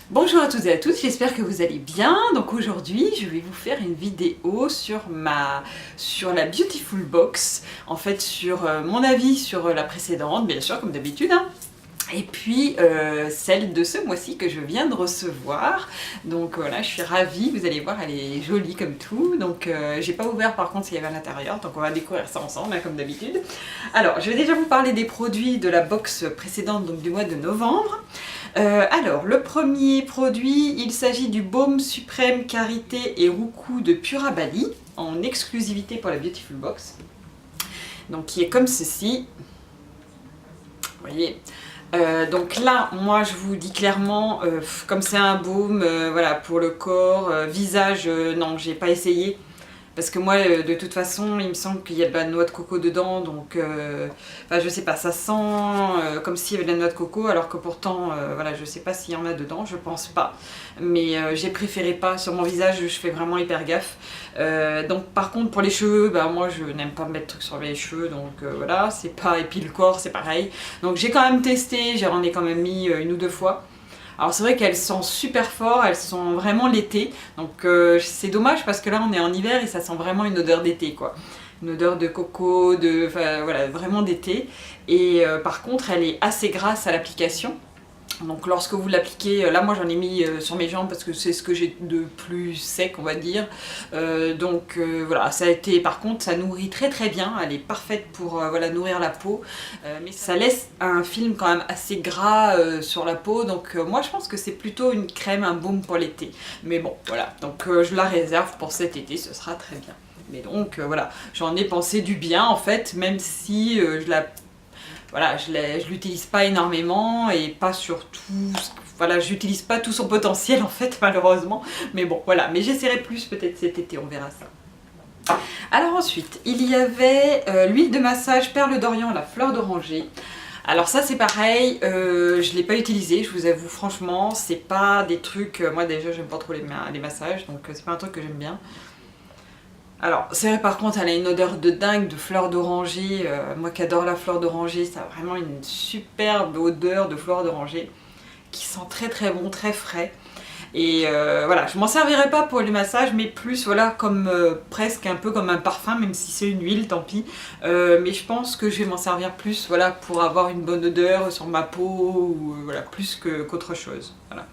Bonjour à toutes et à tous, j'espère que vous allez bien. Donc aujourd'hui, je vais vous faire une vidéo sur la Beautiful Box, en fait sur mon avis sur la précédente, bien sûr comme d'habitude, hein. Et puis celle de ce mois-ci que je viens de recevoir. Donc voilà, je suis ravie, vous allez voir, elle est jolie comme tout. Donc j'ai pas ouvert par contre ce qu'il y avait à l'intérieur, donc on va découvrir ça ensemble, hein, comme d'habitude. Alors, je vais déjà vous parler des produits de la box précédente, donc du mois de novembre. Alors, le premier produit, il s'agit du baume suprême karité et roucou de Pura Bali, en exclusivité pour la Beautiful Box. Donc, qui est comme ceci. Vous voyez. Donc là, moi je vous dis clairement, comme c'est un baume, voilà, pour le corps, visage, non, j'ai pas essayé. Parce que moi, de toute façon, il me semble qu'il y a de la noix de coco dedans, donc enfin, je sais pas, ça sent comme s'il y avait de la noix de coco, alors que pourtant, voilà, je sais pas s'il y en a dedans, je pense pas. Mais j'ai préféré pas, sur mon visage, je fais vraiment hyper gaffe. Donc par contre, pour les cheveux, bah, moi je n'aime pas mettre de trucs sur les cheveux, donc voilà, c'est pas, et puis le corps, c'est pareil. Donc j'ai quand même testé, j'en ai quand même mis une ou deux fois. Alors c'est vrai qu'elles sentent super fort, elles sont vraiment l'été, donc c'est dommage parce que là on est en hiver et ça sent vraiment une odeur d'été quoi. Une odeur de coco, enfin voilà, vraiment d'été. Et par contre elle est assez grasse à l'application. Donc lorsque vous l'appliquez, là moi j'en ai mis sur mes jambes parce que c'est ce que j'ai de plus sec on va dire. Voilà, ça a été, par contre ça nourrit très très bien, elle est parfaite pour voilà, nourrir la peau. Mais ça laisse un film quand même assez gras sur la peau, donc moi je pense que c'est plutôt une crème, un baume pour l'été. Mais bon voilà, donc je la réserve pour cet été, ce sera très bien. Mais donc voilà, j'en ai pensé du bien en fait, même si voilà, je l'utilise pas énormément et pas sur tout, voilà, j'utilise pas tout son potentiel en fait malheureusement, mais bon voilà, mais j'essaierai plus peut-être cet été, on verra ça. Alors ensuite, il y avait l'huile de massage perle d'Orient, la fleur d'oranger. Alors ça c'est pareil, je l'ai pas utilisé, je vous avoue franchement, c'est pas des trucs, moi déjà j'aime pas trop les massages, donc c'est pas un truc que j'aime bien. Alors, c'est vrai par contre, elle a une odeur de dingue de fleur d'oranger. Moi qui adore la fleur d'oranger, ça a vraiment une superbe odeur de fleur d'oranger qui sent très très bon, très frais. Et voilà, je m'en servirai pas pour les massages, mais plus voilà, comme presque un peu comme un parfum, même si c'est une huile, tant pis. Mais je pense que je vais m'en servir plus voilà, pour avoir une bonne odeur sur ma peau, ou, voilà, plus qu'autre chose. Voilà.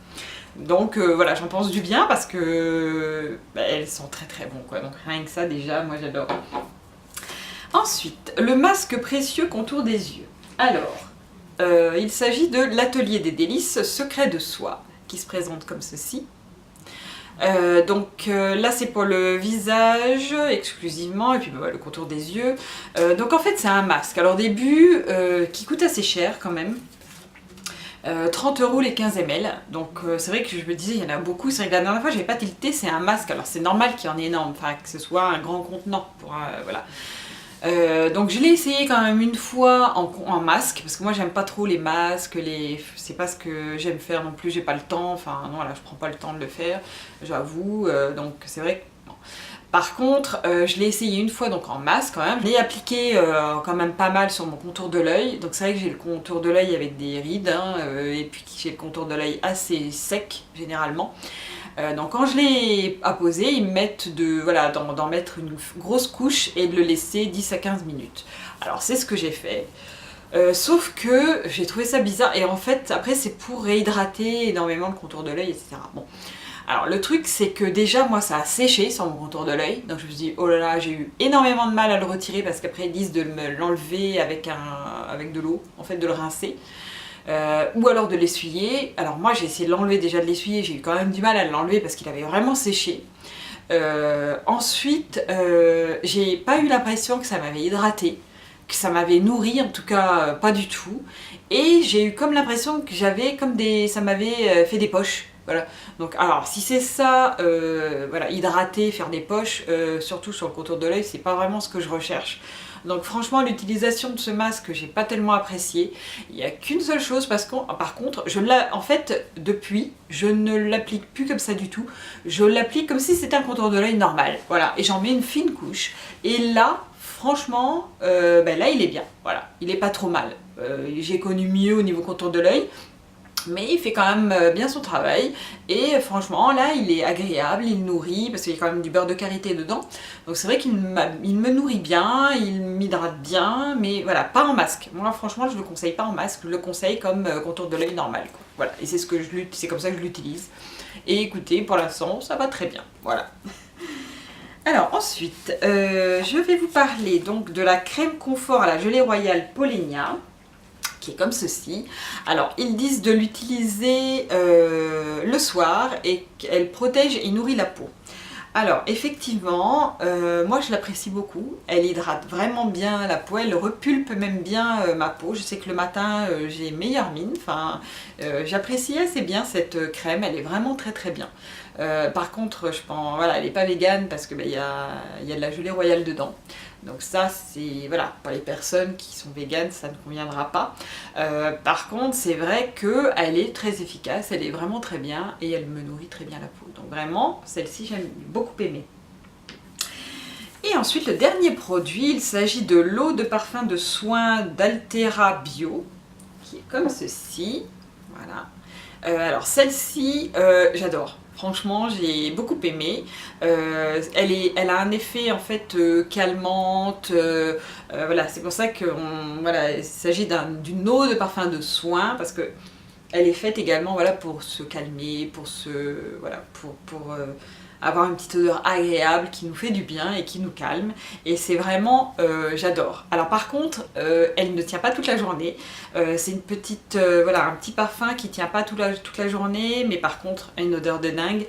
Donc voilà, j'en pense du bien parce que bah, elles sont très très bon quoi, donc rien que ça déjà, moi j'adore. Ensuite, le masque précieux contour des yeux. Alors, il s'agit de l'Atelier des délices secret de soie, qui se présente comme ceci. Là c'est pour le visage exclusivement, et puis bah, le contour des yeux. Donc en fait c'est un masque, alors au début qui coûte assez cher quand même. 30 € les 15 ml, donc c'est vrai que je me disais il y en a beaucoup, c'est vrai que la dernière fois j'avais pas tilté, c'est un masque, alors c'est normal qu'il y en ait énorme, enfin que ce soit un grand contenant pour voilà. Donc je l'ai essayé quand même une fois en masque, parce que moi j'aime pas trop les masques, c'est pas ce que j'aime faire non plus, j'ai pas le temps, enfin non là je prends pas le temps de le faire, j'avoue, donc c'est vrai que par contre, je l'ai essayé une fois donc en masque quand même. Je l'ai appliqué quand même pas mal sur mon contour de l'œil. Donc c'est vrai que j'ai le contour de l'œil avec des rides, hein, et puis j'ai le contour de l'œil assez sec généralement. Donc quand je l'ai apposé, ils me mettent d'en mettre une grosse couche et de le laisser 10 à 15 minutes. Alors c'est ce que j'ai fait. Sauf que j'ai trouvé ça bizarre et en fait après c'est pour réhydrater énormément le contour de l'œil, etc. Bon. Alors le truc c'est que déjà moi ça a séché sur mon contour de l'œil, donc je me suis dit oh là là, j'ai eu énormément de mal à le retirer parce qu'après ils disent de l'enlever avec de l'eau, en fait de le rincer, ou alors de l'essuyer. Alors moi j'ai essayé de l'enlever, déjà de l'essuyer, j'ai eu quand même du mal à l'enlever parce qu'il avait vraiment séché. Ensuite j'ai pas eu l'impression que ça m'avait hydraté, que ça m'avait nourri, en tout cas pas du tout, et j'ai eu comme l'impression que j'avais comme ça m'avait fait des poches. Voilà. Donc, alors, si c'est ça, voilà, hydrater, faire des poches, surtout sur le contour de l'œil, c'est pas vraiment ce que je recherche. Donc franchement, l'utilisation de ce masque, j'ai pas tellement apprécié. Il n'y a qu'une seule chose, parce que par contre, en fait, depuis, je ne l'applique plus comme ça du tout. Je l'applique comme si c'était un contour de l'œil normal. Voilà, et j'en mets une fine couche. Et là, franchement, ben là, il est bien. Voilà, il est pas trop mal. J'ai connu mieux au niveau contour de l'œil. Mais il fait quand même bien son travail et franchement là il est agréable, il nourrit parce qu'il y a quand même du beurre de karité dedans. Donc c'est vrai qu'il me nourrit bien, il m'hydrate bien, mais voilà, pas en masque. Moi franchement je le conseille pas en masque, je le conseille comme contour de l'œil normal, quoi. Voilà, et c'est comme ça que je l'utilise. Et écoutez, pour l'instant ça va très bien, voilà. Alors ensuite, je vais vous parler donc de la crème confort à la gelée royale Polenia, qui est comme ceci. Alors ils disent de l'utiliser le soir et qu'elle protège et nourrit la peau. Alors effectivement, moi je l'apprécie beaucoup, elle hydrate vraiment bien la peau, elle repulpe même bien ma peau. Je sais que le matin j'ai meilleure mine, enfin j'apprécie assez bien cette crème, elle est vraiment très très bien. Par contre, je pense, voilà, elle n'est pas végane parce que y a de la gelée royale dedans. Donc ça, c'est, voilà, pour les personnes qui sont véganes, ça ne conviendra pas. Par contre, c'est vrai qu'elle est très efficace, elle est vraiment très bien et elle me nourrit très bien la peau. Donc vraiment, celle-ci, j'aime beaucoup aimer. Et ensuite, le dernier produit, il s'agit de l'eau de parfum de soin d'Altera Bio, qui est comme ceci. Voilà. Alors celle-ci, j'adore. Franchement, j'ai beaucoup aimé. Elle a un effet en fait calmante. Voilà, c'est pour ça que voilà, il s'agit d'une eau de parfum de soin parce que elle est faite également voilà, pour se calmer, voilà, pour avoir une petite odeur agréable qui nous fait du bien et qui nous calme. Et c'est vraiment, j'adore. Alors par contre, elle ne tient pas toute la journée. C'est une petite, voilà, un petit parfum qui tient pas toute la journée, mais par contre, a une odeur de dingue.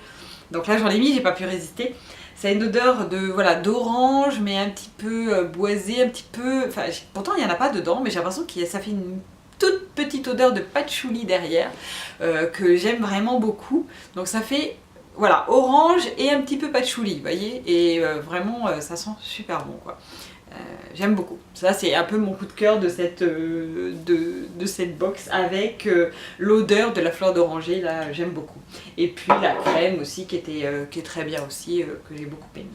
Donc là, j'en ai mis, j'ai pas pu résister. Ça a une odeur de, voilà, d'orange, mais un petit peu boisée, un petit peu... Enfin, pourtant, il n'y en a pas dedans, mais j'ai l'impression que ça fait une toute petite odeur de patchouli derrière, que j'aime vraiment beaucoup. Donc ça fait... Voilà, orange et un petit peu patchouli, vous voyez, et vraiment ça sent super bon quoi. J'aime beaucoup. Ça c'est un peu mon coup de cœur de cette box avec l'odeur de la fleur d'oranger, là j'aime beaucoup. Et puis la crème aussi qui est très bien aussi, que j'ai beaucoup aimé.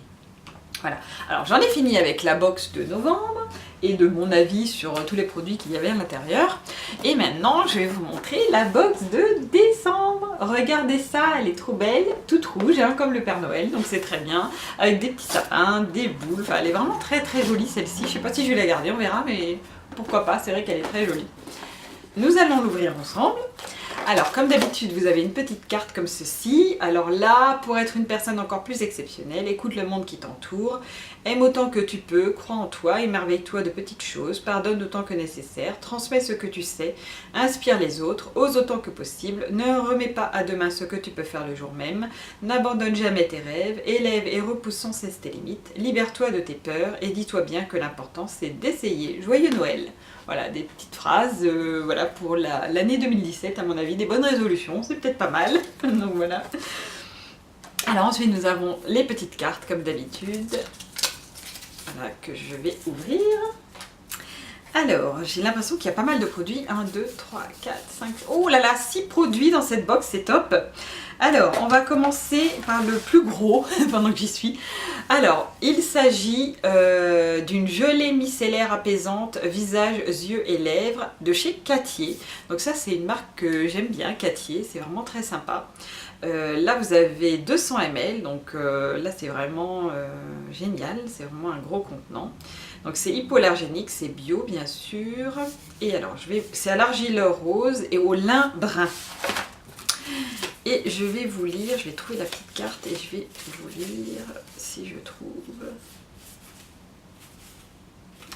Voilà, alors j'en ai fini avec la box de novembre et de mon avis sur tous les produits qu'il y avait à l'intérieur. Et maintenant je vais vous montrer la box de décembre. Regardez ça, elle est trop belle, toute rouge hein, comme le Père Noël, donc c'est très bien. Avec des petits sapins, des boules, enfin elle est vraiment très très jolie celle-ci. Je sais pas si je vais la garder, on verra, mais pourquoi pas, c'est vrai qu'elle est très jolie. Nous allons l'ouvrir ensemble. Alors, comme d'habitude, vous avez une petite carte comme ceci. Alors là, pour être une personne encore plus exceptionnelle, écoute le monde qui t'entoure, aime autant que tu peux, crois en toi, émerveille-toi de petites choses, pardonne autant que nécessaire, transmets ce que tu sais, inspire les autres, ose autant que possible, ne remets pas à demain ce que tu peux faire le jour même, n'abandonne jamais tes rêves, élève et repousse sans cesse tes limites, libère-toi de tes peurs et dis-toi bien que l'important c'est d'essayer. Joyeux Noël! Voilà, des petites phrases voilà, pour l'année 2017, à mon avis, des bonnes résolutions, c'est peut-être pas mal. Donc voilà. Alors ensuite, nous avons les petites cartes, comme d'habitude, voilà, que je vais ouvrir. Alors, j'ai l'impression qu'il y a pas mal de produits. 1, 2, 3, 4, 5... Oh là là, 6 produits dans cette box, c'est top. Alors, on va commencer par le plus gros, pendant que j'y suis. Alors, il s'agit d'une gelée micellaire apaisante, visage, yeux et lèvres, de chez Cattier. Donc ça, c'est une marque que j'aime bien, Cattier, c'est vraiment très sympa. Là, vous avez 200 ml, donc là, c'est vraiment génial, c'est vraiment un gros contenant. Donc c'est hypoallergénique, c'est bio bien sûr. Et alors, c'est à l'argile rose et au lin brun. Et je vais vous lire, je vais trouver la petite carte et je vais vous lire si je trouve.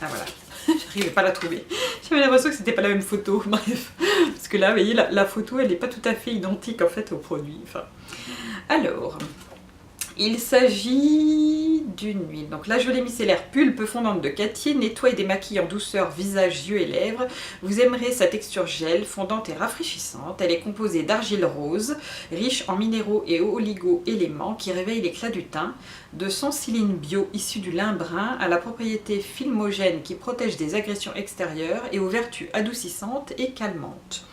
Ah voilà, j'arrivais pas à la trouver. J'avais l'impression que c'était pas la même photo, bref. Parce que là, vous voyez, la photo, elle n'est pas tout à fait identique en fait au produit. Enfin, alors, Il s'agit d'une huile. Donc la gelée micellaire pulpe fondante de Cathy nettoie et démaquille en douceur visage, yeux et lèvres. Vous aimerez sa texture gel, fondante et rafraîchissante. Elle est composée d'argile rose, riche en minéraux et oligo-éléments qui réveillent l'éclat du teint, de sensiline bio issue du lin brun à la propriété filmogène qui protège des agressions extérieures et aux vertus adoucissantes et calmantes.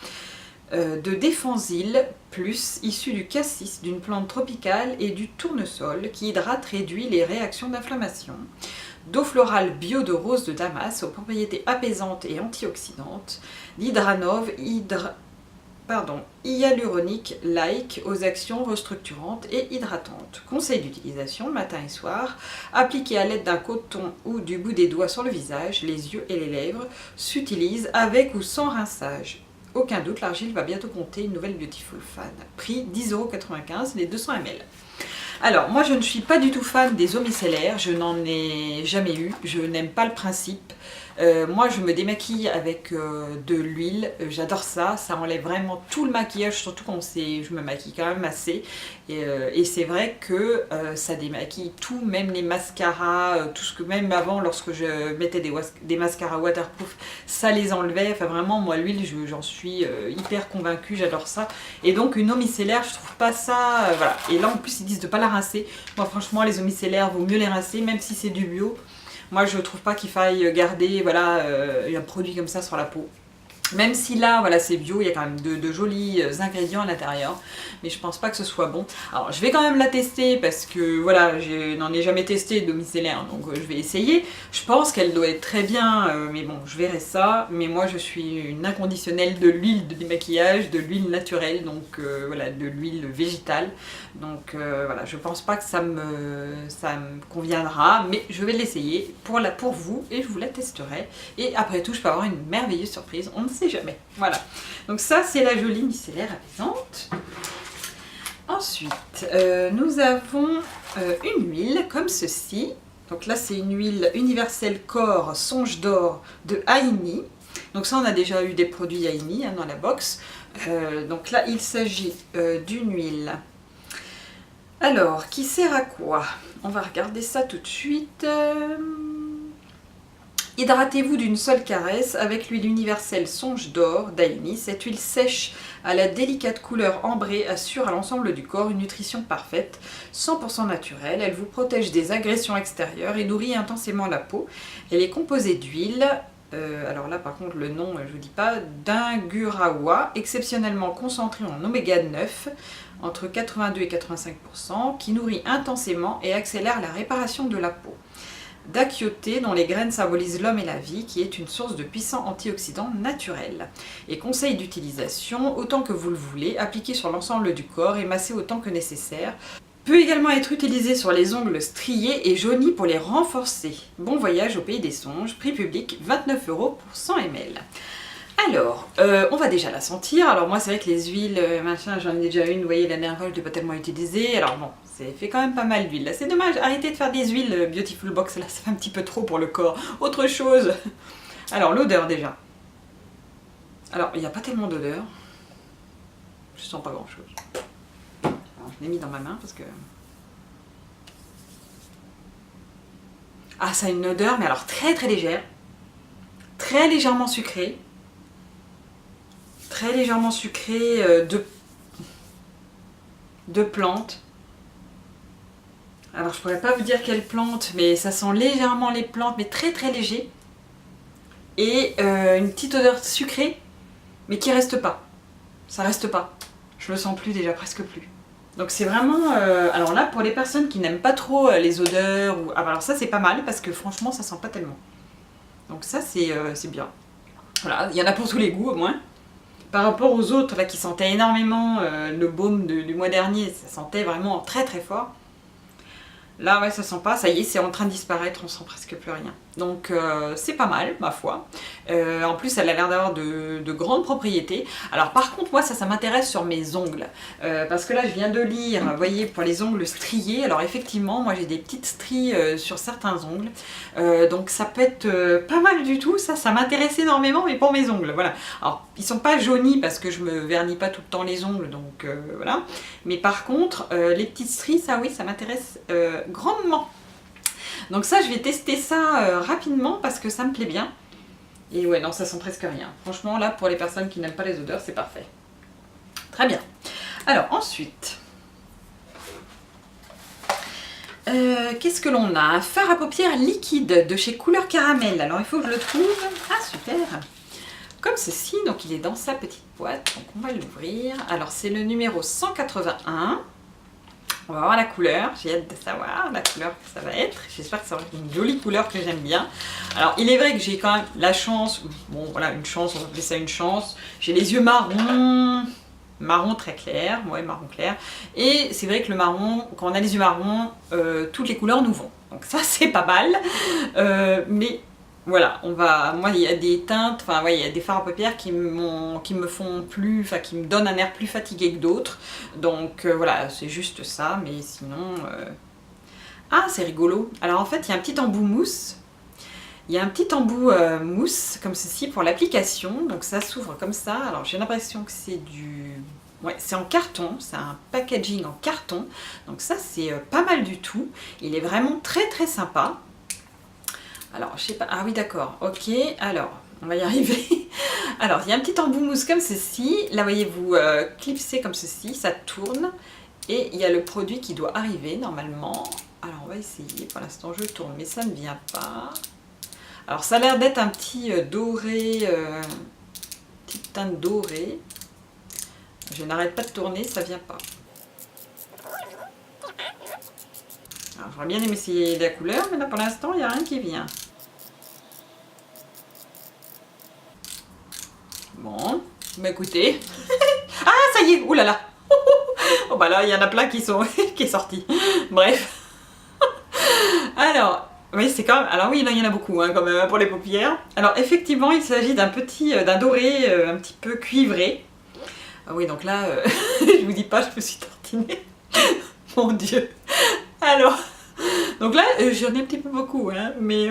De défensil plus issu du cassis, d'une plante tropicale et du tournesol qui hydrate, réduit les réactions d'inflammation. D'eau florale bio de rose de Damas aux propriétés apaisantes et antioxydantes. D'hydranove hyaluronique like aux actions restructurantes et hydratantes. Conseil d'utilisation matin et soir. Appliqué à l'aide d'un coton ou du bout des doigts sur le visage, les yeux et les lèvres. S'utilise avec ou sans rinçage. Aucun doute, l'argile va bientôt compter une nouvelle Beautiful Fan. Prix 10,95 € les 200 ml. Alors, moi je ne suis pas du tout fan des eaux micellaires, je n'en ai jamais eu, je n'aime pas le principe. Moi je me démaquille avec de l'huile, j'adore ça, ça enlève vraiment tout le maquillage, surtout quand je me maquille quand même assez. Et c'est vrai que ça démaquille tout, même les mascaras, tout ce que même avant lorsque je mettais des mascaras waterproof, ça les enlevait. Enfin vraiment moi l'huile j'en suis hyper convaincue, j'adore ça. Et donc une eau micellaire je trouve pas ça, voilà. Et là en plus ils disent de pas la rincer. Moi franchement les eaux micellaires vaut mieux les rincer même si c'est du bio. Moi je trouve pas qu'il faille garder voilà, un produit comme ça sur la peau. Même si là, voilà, c'est bio, il y a quand même de jolis ingrédients à l'intérieur, mais je pense pas que ce soit bon. Alors, je vais quand même la tester parce que, voilà, je n'en ai jamais testé d'eau micellaire, donc je vais essayer. Je pense qu'elle doit être très bien, mais bon, je verrai ça. Mais moi, je suis une inconditionnelle de l'huile de démaquillage, de l'huile naturelle, donc voilà, de l'huile végétale. Donc voilà, je pense pas que ça me conviendra, mais je vais l'essayer pour vous et je vous la testerai. Et après tout, je peux avoir une merveilleuse surprise. On ne sait jamais. Voilà. Donc ça, c'est la jolie micellaire apaisante. Ensuite, nous avons une huile comme ceci. Donc là, c'est une huile universelle corps songe d'or de Haini. Donc ça, on a déjà eu des produits Haini hein, dans la box. Donc là, il s'agit d'une huile. Alors, qui sert à quoi? On va regarder ça tout de suite. Hydratez-vous d'une seule caresse avec l'huile universelle Songe d'Or d'Haini. Cette huile sèche à la délicate couleur ambrée assure à l'ensemble du corps une nutrition parfaite, 100% naturelle. Elle vous protège des agressions extérieures et nourrit intensément la peau. Elle est composée d'huile, alors là par contre le nom je ne vous dis pas, d'Ingurawa, exceptionnellement concentré en oméga 9, entre 82 et 85%, qui nourrit intensément et accélère la réparation de la peau. D'Achioté, dont les graines symbolisent l'homme et la vie, qui est une source de puissants antioxydants naturels. Et conseil d'utilisation, autant que vous le voulez, appliquez sur l'ensemble du corps et massez autant que nécessaire. Peut également être utilisé sur les ongles striés et jaunis pour les renforcer. Bon voyage au pays des songes, prix public 29 € pour 100 ml. Alors, on va déjà la sentir. Alors moi c'est vrai que les huiles, machin, j'en ai déjà une, vous voyez la dernière fois je ne l'ai pas tellement utilisée. Alors bon, c'est fait quand même pas mal d'huile. Là c'est dommage, arrêtez de faire des huiles Beautiful Box, là ça fait un petit peu trop pour le corps. Autre chose. Alors l'odeur déjà. Alors il n'y a pas tellement d'odeur. Je sens pas grand chose. Alors, je l'ai mis dans ma main parce que... Ah ça a une odeur mais alors très très légère. Très légèrement sucrée. Très légèrement sucré de plantes. Alors je pourrais pas vous dire quelle plante, mais ça sent légèrement les plantes, mais très très léger. Et une petite odeur sucrée, mais qui reste pas. Ça reste pas. Je le sens plus déjà, presque plus. Donc c'est vraiment... alors là, pour les personnes qui n'aiment pas trop les odeurs, ou... ah, alors ça c'est pas mal, parce que franchement ça sent pas tellement. Donc ça c'est bien. Voilà, il y en a pour tous les goûts au moins. Par rapport aux autres là, qui sentaient énormément le baume du mois dernier, ça sentait vraiment très très fort. Là ouais ça sent pas, ça y est c'est en train de disparaître, on sent presque plus rien. Donc c'est pas mal, ma foi. En plus, elle a l'air d'avoir de grandes propriétés. Alors par contre, moi, ça m'intéresse sur mes ongles. Parce que là, je viens de lire, vous voyez, pour les ongles striés. Alors effectivement, moi, j'ai des petites stries sur certains ongles. Donc ça peut être pas mal du tout. Ça m'intéresse énormément, mais pour mes ongles, voilà. Alors, ils sont pas jaunis parce que je me vernis pas tout le temps les ongles, donc voilà. Mais par contre, les petites stries, ça oui, ça m'intéresse grandement. Donc ça, je vais tester ça rapidement parce que ça me plaît bien. Et ouais, non, ça sent presque rien. Franchement, là, pour les personnes qui n'aiment pas les odeurs, c'est parfait. Très bien. Alors, ensuite... qu'est-ce que l'on a? Un fard à paupières liquide de chez Couleur Caramel. Alors, il faut que je le trouve. Ah, super! Comme ceci, donc il est dans sa petite boîte. Donc, on va l'ouvrir. Alors, c'est le numéro 181. On va voir la couleur, j'ai hâte de savoir la couleur que ça va être. J'espère que ça va être une jolie couleur que j'aime bien. Alors il est vrai que j'ai quand même la chance, bon voilà une chance, on va appeler ça une chance. J'ai les yeux marron très clair, ouais marron clair. Et c'est vrai que le marron, quand on a les yeux marrons, toutes les couleurs nous vont. Donc ça c'est pas mal. Mais voilà, moi il y a des teintes, enfin ouais, il y a des fards à paupières qui me font plus, enfin qui me donnent un air plus fatigué que d'autres. Donc voilà, c'est juste ça, mais sinon... Ah, c'est rigolo. Alors en fait, il y a un petit embout mousse. Il y a un petit embout mousse, comme ceci, pour l'application. Donc ça s'ouvre comme ça. Alors j'ai l'impression que c'est du... Ouais, c'est en carton, c'est un packaging en carton. Donc ça, c'est pas mal du tout. Il est vraiment très très sympa. Alors, je sais pas... Ah oui, d'accord. Ok, alors, on va y arriver. Alors, il y a un petit embout mousse comme ceci. Là, voyez-vous, clipsez comme ceci, ça tourne. Et il y a le produit qui doit arriver, normalement. Alors, on va essayer. Pour l'instant, je tourne, mais ça ne vient pas. Alors, ça a l'air d'être un petit doré... petite teinte dorée. Je n'arrête pas de tourner, ça vient pas. Alors, j'aurais bien aimé essayer la couleur, mais là, pour l'instant, il n'y a rien qui vient. Bon, bah écoutez. Ah, ça y est, oulala. Oh bah là, il y en a plein qui sont qui est sorti. Bref. Alors, oui, c'est quand même... Alors oui, là, il y en a beaucoup hein, quand même pour les paupières. Alors effectivement, il s'agit d'un doré un petit peu cuivré. Ah oui, donc là, je vous dis pas, je me suis tartinée. Mon Dieu. Alors, donc là, j'en ai un petit peu beaucoup, hein, mais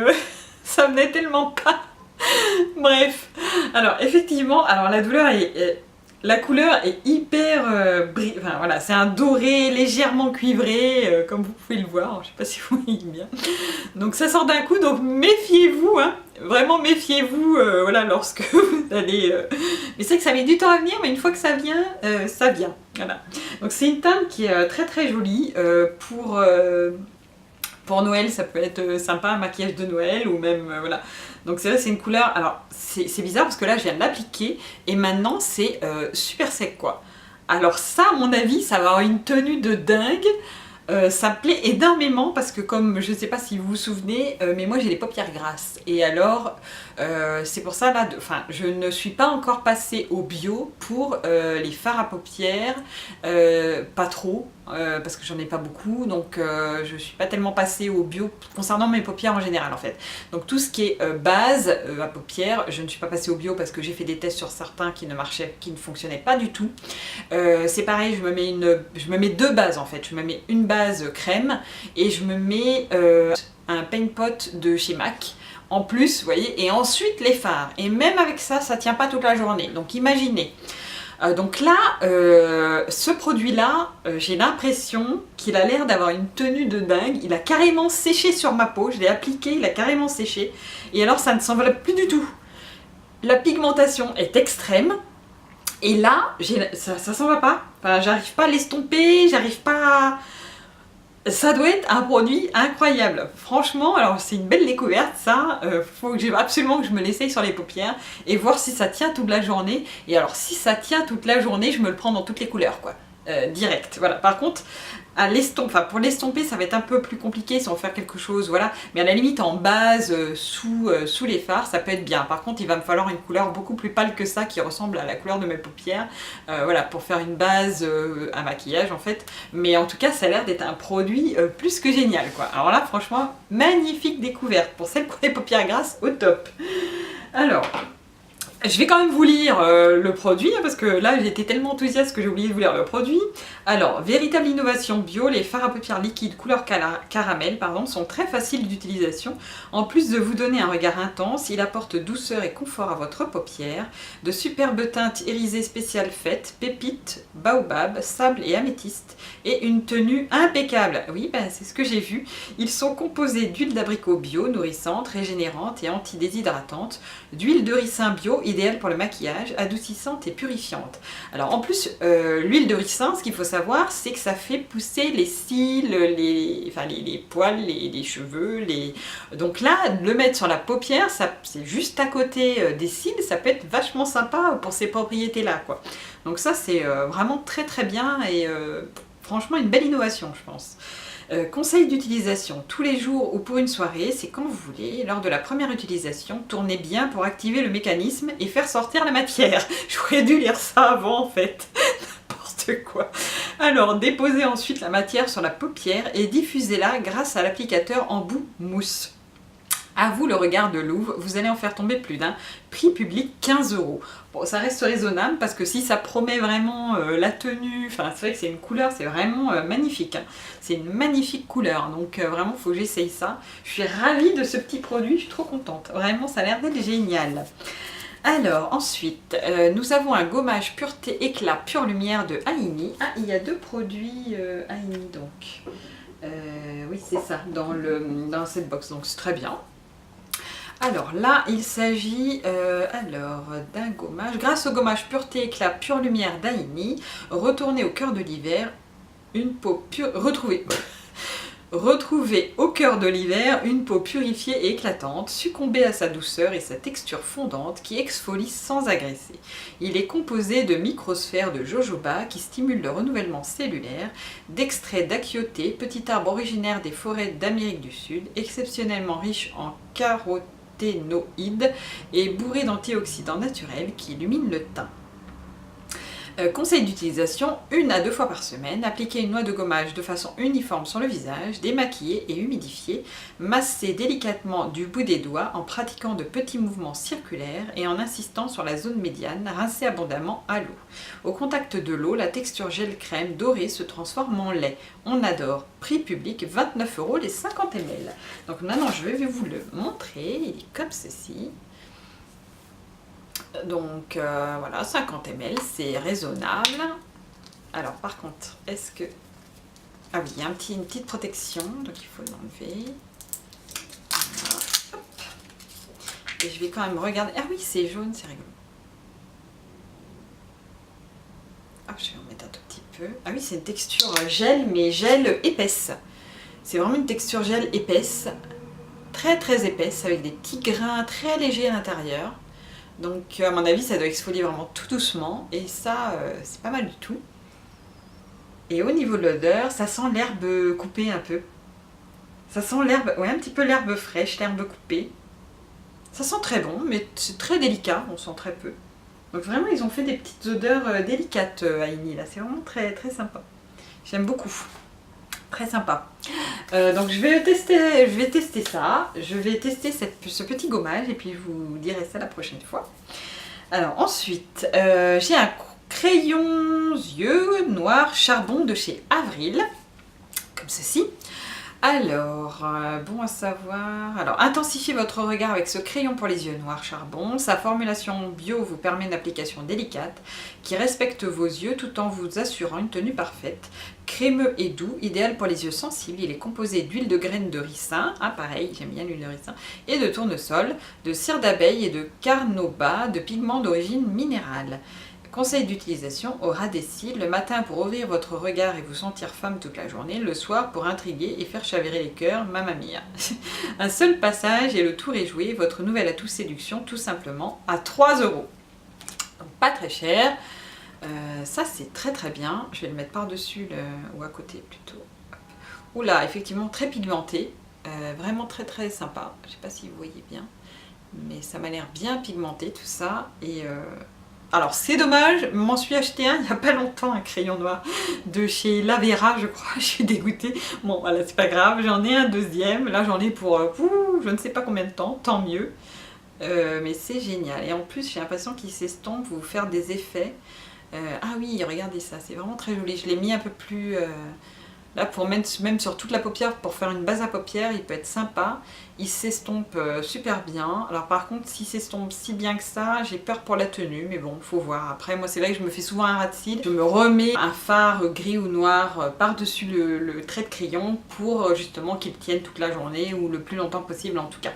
ça venait tellement pas. Bref, alors effectivement, alors la douleur la couleur est hyper enfin voilà, c'est un doré légèrement cuivré, comme vous pouvez le voir, je sais pas si vous voyez bien. Donc ça sort d'un coup, donc méfiez-vous, hein, vraiment méfiez-vous, voilà, lorsque vous allez... Mais c'est que ça met du temps à venir, mais une fois que ça vient, voilà. Donc c'est une teinte qui est très très jolie, pour Noël, ça peut être sympa, un maquillage de Noël ou même, voilà. Donc c'est vrai, c'est une couleur, alors c'est bizarre parce que là je viens de l'appliquer et maintenant c'est super sec quoi. Alors ça, à mon avis, ça va avoir une tenue de dingue. Ça me plaît énormément parce que comme, je ne sais pas si vous vous souvenez, mais moi j'ai les paupières grasses. Et alors, c'est pour ça là, je ne suis pas encore passée au bio pour les fards à paupières, pas trop, parce que j'en ai pas beaucoup, donc je ne suis pas tellement passée au bio concernant mes paupières en général en fait. Donc tout ce qui est base à paupières, je ne suis pas passée au bio parce que j'ai fait des tests sur certains qui ne fonctionnaient pas du tout. C'est pareil, je me mets deux bases en fait, je me mets une base crème et je me mets un paint pot de chez MAC en plus, vous voyez, et ensuite les fards. Et même avec ça, ça tient pas toute la journée. Donc imaginez. Donc là, ce produit-là, j'ai l'impression qu'il a l'air d'avoir une tenue de dingue. Il a carrément séché sur ma peau, je l'ai appliqué, il a carrément séché. Et alors ça ne s'enveloppe plus du tout. La pigmentation est extrême. Et là, ça s'en va pas. Enfin, j'arrive pas à l'estomper, j'arrive pas à... Ça doit être un produit incroyable. Franchement, alors c'est une belle découverte ça. Faut absolument que je me l'essaye sur les paupières et voir si ça tient toute la journée. Et alors si ça tient toute la journée, je me le prends dans toutes les couleurs quoi. direct. Voilà. Par contre, pour l'estomper, ça va être un peu plus compliqué si on veut faire quelque chose, voilà. Mais à la limite, en base, sous les fards, ça peut être bien. Par contre, il va me falloir une couleur beaucoup plus pâle que ça, qui ressemble à la couleur de mes paupières, voilà, pour faire une base, un maquillage en fait. Mais en tout cas, ça a l'air d'être un produit plus que génial, quoi. Alors là, franchement, magnifique découverte. Pour celles qui ont les paupières grasses, au top. Alors... je vais quand même vous lire le produit, parce que là j'étais tellement enthousiaste que j'ai oublié de vous lire le produit. Alors, véritable innovation bio, les fards à paupières liquides couleur caramel sont très faciles d'utilisation. En plus de vous donner un regard intense, il apporte douceur et confort à votre paupière. De superbes teintes irisées spéciales faites, pépites, baobab, sable et améthyste. Et une tenue impeccable. Oui, ben, c'est ce que j'ai vu. Ils sont composés d'huile d'abricot bio, nourrissante, régénérante et antidéshydratante, d'huile de ricin bio, idéale pour le maquillage, adoucissante et purifiante. Alors en plus, l'huile de ricin, ce qu'il faut savoir, c'est que ça fait pousser les cils, les poils, les cheveux. Donc là, le mettre sur la paupière, c'est juste à côté des cils, ça peut être vachement sympa pour ces propriétés-là, quoi. Donc ça, c'est vraiment très très bien et franchement une belle innovation, je pense. Conseil d'utilisation, tous les jours ou pour une soirée, c'est quand vous voulez. Lors de la première utilisation, tournez bien pour activer le mécanisme et faire sortir la matière. J'aurais dû lire ça avant en fait. N'importe quoi. Alors, déposez ensuite la matière sur la paupière et diffusez-la grâce à l'applicateur embout mousse. À vous le regard de louve, vous allez en faire tomber plus d'un. Prix public 15 €. Bon, ça reste raisonnable parce que si ça promet vraiment la tenue, enfin c'est vrai que c'est une couleur, c'est vraiment magnifique. Hein. C'est une magnifique couleur, donc vraiment il faut que j'essaye ça. Je suis ravie de ce petit produit, je suis trop contente. Vraiment, ça a l'air d'être génial. Alors ensuite, nous avons un gommage pureté éclat pure lumière de Aini. Ah, il y a deux produits Aini donc. Oui, c'est ça, dans cette box, donc c'est très bien. Alors là, il s'agit d'un gommage. Grâce au gommage pureté éclat pure lumière d'Aini, retournez au cœur de l'hiver une peau pure. Retrouvez au cœur de l'hiver une peau purifiée et éclatante, succombez à sa douceur et sa texture fondante qui exfolie sans agresser. Il est composé de microsphères de jojoba qui stimulent le renouvellement cellulaire, d'extraits d'achioté, petit arbre originaire des forêts d'Amérique du Sud, exceptionnellement riche en caroténoïdes et bourré d'antioxydants naturels qui illuminent le teint. Conseil d'utilisation, 1 à 2 fois par semaine, appliquez une noix de gommage de façon uniforme sur le visage, démaquiller et humidifier, massez délicatement du bout des doigts en pratiquant de petits mouvements circulaires et en insistant sur la zone médiane, rincez abondamment à l'eau. Au contact de l'eau, la texture gel crème dorée se transforme en lait. On adore. Prix public 29 € les 50 ml. Donc maintenant je vais vous le montrer, il est comme ceci. Donc voilà, 50 ml, c'est raisonnable. Alors par contre, est-ce que... Ah oui, il y a une petite protection, donc il faut l'enlever. Voilà. Hop. Et je vais quand même regarder... Ah oui, c'est jaune, c'est rigolo. Hop, je vais en mettre un tout petit peu. Ah oui, c'est une texture gel, mais gel épaisse. C'est vraiment une texture gel épaisse, très très épaisse, avec des petits grains très légers à l'intérieur. Donc à mon avis ça doit exfolier vraiment tout doucement et ça c'est pas mal du tout. Et au niveau de l'odeur, ça sent l'herbe coupée un peu. Ça sent l'herbe, ouais, un petit peu l'herbe fraîche, l'herbe coupée. Ça sent très bon, mais c'est très délicat, on sent très peu. Donc vraiment ils ont fait des petites odeurs délicates Aini là, c'est vraiment très très sympa. J'aime beaucoup. Très sympa. Donc je vais tester ça, je vais tester ce petit gommage et puis je vous dirai ça la prochaine fois. Alors ensuite, j'ai un crayon yeux noir charbon de chez Avril, comme ceci. Alors, bon à savoir. Alors, intensifiez votre regard avec ce crayon pour les yeux noirs charbon. Sa formulation bio vous permet une application délicate qui respecte vos yeux tout en vous assurant une tenue parfaite. Crémeux et doux, idéal pour les yeux sensibles. Il est composé d'huile de graines de ricin, ah pareil, j'aime bien l'huile de ricin, et de tournesol, de cire d'abeille et de carnauba, de pigments d'origine minérale. Conseil d'utilisation au ras des cils, le matin pour ouvrir votre regard et vous sentir femme toute la journée, le soir pour intriguer et faire chavirer les cœurs, mamma mia. Un seul passage et le tour est joué, votre nouvel atout séduction tout simplement à 3 €. Donc pas très cher. Ça c'est très très bien. Je vais le mettre par-dessus ou à côté plutôt. Oula, effectivement très pigmenté. Vraiment très très sympa. Je sais pas si vous voyez bien. Mais ça m'a l'air bien pigmenté tout ça. Et alors c'est dommage, m'en suis acheté un il n'y a pas longtemps, un crayon noir de chez Lavera je crois, je suis dégoûtée. Bon voilà, c'est pas grave, j'en ai un deuxième, là j'en ai pour je ne sais pas combien de temps, tant mieux. Mais c'est génial, et en plus j'ai l'impression qu'il s'estompe, vous faire des effets. Ah oui, regardez ça, c'est vraiment très joli, je l'ai mis un peu plus... Là, pour mettre même sur toute la paupière, pour faire une base à paupières, il peut être sympa. Il s'estompe super bien. Alors par contre, s'il s'estompe si bien que ça, j'ai peur pour la tenue. Mais bon, faut voir. Après, moi, c'est vrai que je me fais souvent un ras de cils. Je me remets un fard gris ou noir par-dessus le trait de crayon pour justement qu'il tienne toute la journée ou le plus longtemps possible en tout cas.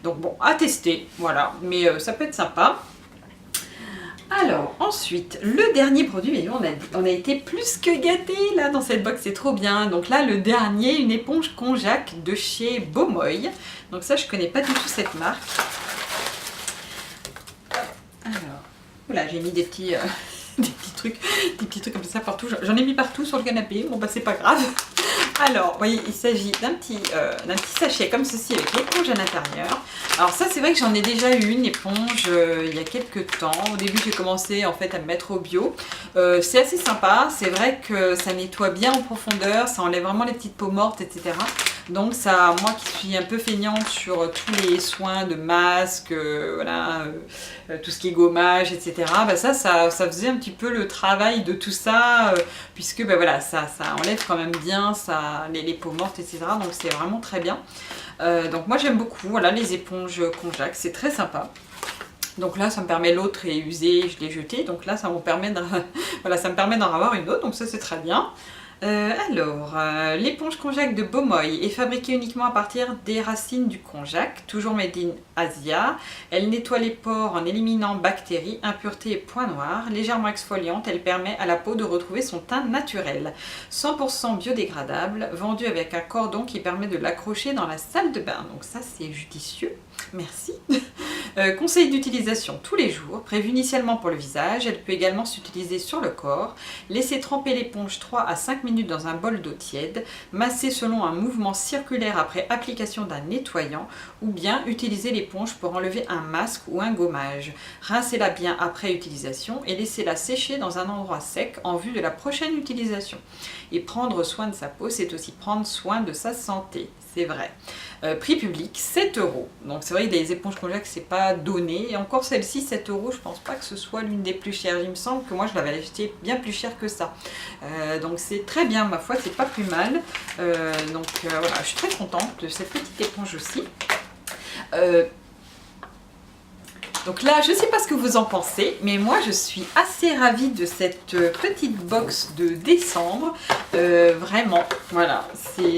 Donc bon, à tester, voilà. Mais ça peut être sympa. Alors ensuite, le dernier produit, mais on a été plus que gâtés là dans cette box, c'est trop bien. Donc là le dernier, une éponge Konjac de chez Bomoy. Donc ça je connais pas du tout cette marque. Alors, voilà, j'ai mis des petits des petits trucs comme ça partout. J'en ai mis partout sur le canapé, bon bah c'est pas grave. Alors, vous voyez, il s'agit d'un petit sachet comme ceci avec l'éponge à l'intérieur. Alors ça, c'est vrai que j'en ai déjà eu une éponge il y a quelques temps. Au début, j'ai commencé en fait à me mettre au bio. C'est assez sympa. C'est vrai que ça nettoie bien en profondeur, ça enlève vraiment les petites peaux mortes, etc. Donc ça, moi qui suis un peu feignante sur tous les soins de masque, voilà, tout ce qui est gommage, etc. Bah ça faisait un petit peu le travail de tout ça, puisque bah voilà, ça enlève quand même bien les peaux mortes, etc. Donc c'est vraiment très bien. Donc moi j'aime beaucoup, voilà, les éponges Konjac, c'est très sympa. Donc là ça me permet, l'autre est usé, je l'ai jeté, donc là ça me permet voilà, ça me permet d'en avoir une autre, donc ça c'est très bien. L'éponge Konjac de Bomoy est fabriquée uniquement à partir des racines du konjac, toujours made in Asia. Elle nettoie les pores en éliminant bactéries, impuretés et points noirs. Légèrement exfoliante, elle permet à la peau de retrouver son teint naturel. 100% biodégradable, vendu avec un cordon qui permet de l'accrocher dans la salle de bain. Donc ça c'est judicieux, merci. Conseil d'utilisation tous les jours, prévu initialement pour le visage, elle peut également s'utiliser sur le corps. Laissez tremper l'éponge 3 à 5 minutes dans un bol d'eau tiède, masser selon un mouvement circulaire après application d'un nettoyant, ou bien utiliser l'éponge pour enlever un masque ou un gommage. Rincez-la bien après utilisation et laissez-la sécher dans un endroit sec en vue de la prochaine utilisation. Et prendre soin de sa peau, c'est aussi prendre soin de sa santé, c'est vrai. Prix public 7 €. Donc c'est vrai que les éponges Konjac c'est pas donné, et encore celle-ci 7 €, je pense pas que ce soit l'une des plus chères. Il me semble que moi je l'avais acheté bien plus cher que ça. Donc c'est très bien, ma foi, c'est pas plus mal. Voilà, je suis très contente de cette petite éponge aussi. Donc là, je ne sais pas ce que vous en pensez, mais moi je suis assez ravie de cette petite box de décembre. Vraiment, voilà,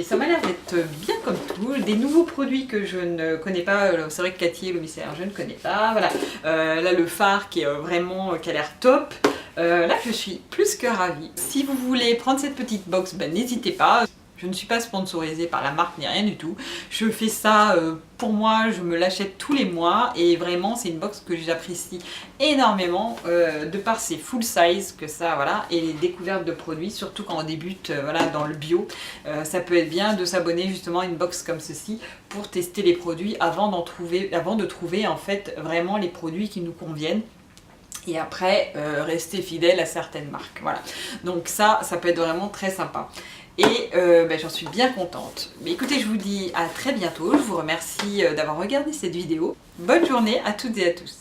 ça m'a l'air d'être bien comme tout. Des nouveaux produits que je ne connais pas. C'est vrai que Cathy et le mystère, je ne connais pas. Voilà, là le fard qui est vraiment, qui a l'air top. Là je suis plus que ravie. Si vous voulez prendre cette petite box, ben, n'hésitez pas. Je ne suis pas sponsorisée par la marque ni rien du tout. Je fais ça pour moi, je me l'achète tous les mois et vraiment c'est une box que j'apprécie énormément de par ses full size que ça, voilà, et les découvertes de produits, surtout quand on débute voilà, dans le bio. Ça peut être bien de s'abonner justement à une box comme ceci pour tester les produits avant de trouver en fait vraiment les produits qui nous conviennent. Et après, rester fidèle à certaines marques. Voilà. Donc ça peut être vraiment très sympa. Et j'en suis bien contente. Mais écoutez, je vous dis à très bientôt. Je vous remercie d'avoir regardé cette vidéo. Bonne journée à toutes et à tous.